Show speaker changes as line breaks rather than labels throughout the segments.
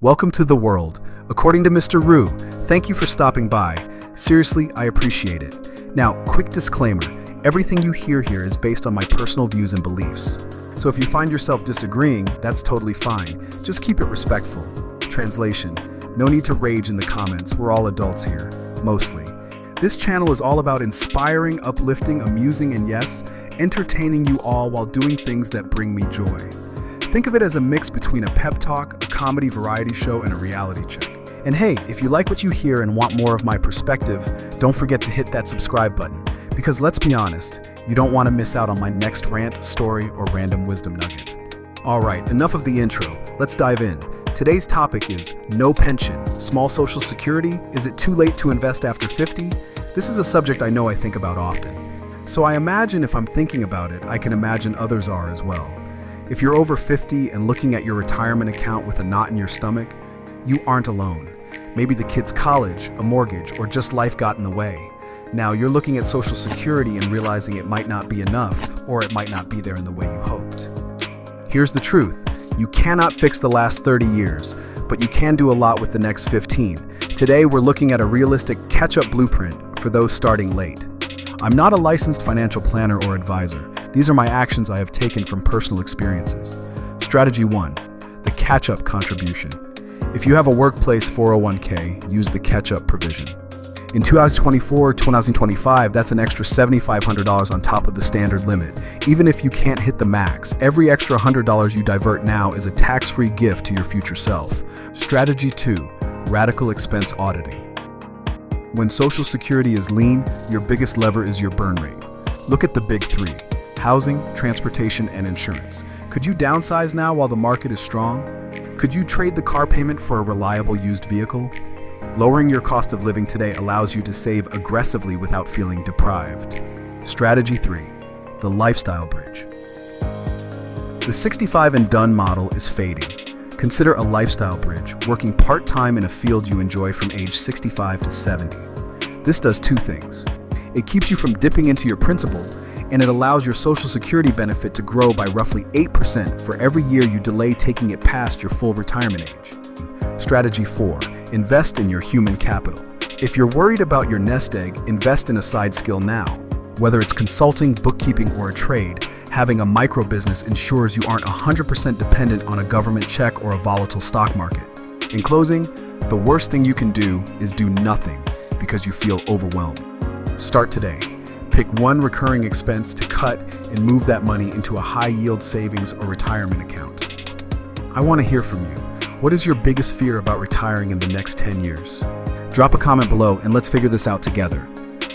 Welcome to the world. According to Mr. Rue, thank you for stopping by. Seriously, I appreciate it. Now, quick disclaimer, everything you hear here is based on my personal views and beliefs. So if you find yourself disagreeing, that's totally fine. Just keep it respectful. Translation: no need to rage in the comments, we're all adults here, mostly. This channel is all about inspiring, uplifting, amusing, and yes, entertaining you all while doing things that bring me joy. Think of it as a mix between a pep talk, a comedy variety show, and a reality check. And hey, if you like what you hear and want more of my perspective, don't forget to hit that subscribe button. Because let's be honest, you don't want to miss out on my next rant, story, or random wisdom nugget. Alright, enough of the intro, let's dive in. Today's topic is no pension, small social security, is it too late to invest after 50? This is a subject I know I think about often. So I imagine if I'm thinking about it, I can imagine others are as well. If you're over 50 and looking at your retirement account with a knot in your stomach, you aren't alone. Maybe the kid's college, a mortgage, or just life got in the way. Now you're looking at Social Security and realizing it might not be enough, or it might not be there in the way you hoped. Here's the truth. You cannot fix the last 30 years, but you can do a lot with the next 15. Today we're looking at a realistic catch-up blueprint for those starting late. I'm not a licensed financial planner or advisor. These are my actions I have taken from personal experiences. Strategy 1. The catch-up contribution. If you have a workplace 401k, use the catch-up provision. In 2024-2025, that's an extra $7,500 on top of the standard limit. Even if you can't hit the max, every extra $100 you divert now is a tax-free gift to your future self. Strategy 2. Radical expense auditing. When Social Security is lean, your biggest lever is your burn rate. Look at the big three: housing, transportation, and insurance. Could you downsize now while the market is strong? Could you trade the car payment for a reliable used vehicle? Lowering your cost of living today allows you to save aggressively without feeling deprived. Strategy 3. The lifestyle bridge. The 65 and done model is fading. Consider a lifestyle bridge, working part-time in a field you enjoy from age 65 to 70. This does two things. It keeps you from dipping into your principal, and it allows your Social Security benefit to grow by roughly 8% for every year you delay taking it past your full retirement age. Strategy 4. Invest in your human capital. If you're worried about your nest egg, invest in a side skill now. Whether it's consulting, bookkeeping, or a trade, having a micro business ensures you aren't 100% dependent on a government check or a volatile stock market. In closing, the worst thing you can do is do nothing because you feel overwhelmed. Start today. Pick one recurring expense to cut and move that money into a high-yield savings or retirement account. I want to hear from you. What is your biggest fear about retiring in the next 10 years? Drop a comment below and let's figure this out together.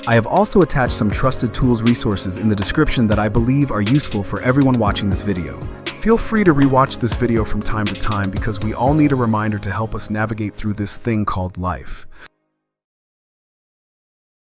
I have also attached some trusted tools resources in the description that I believe are useful for everyone watching this video. Feel free to rewatch this video from time to time because we all need a reminder to help us navigate through this thing called life.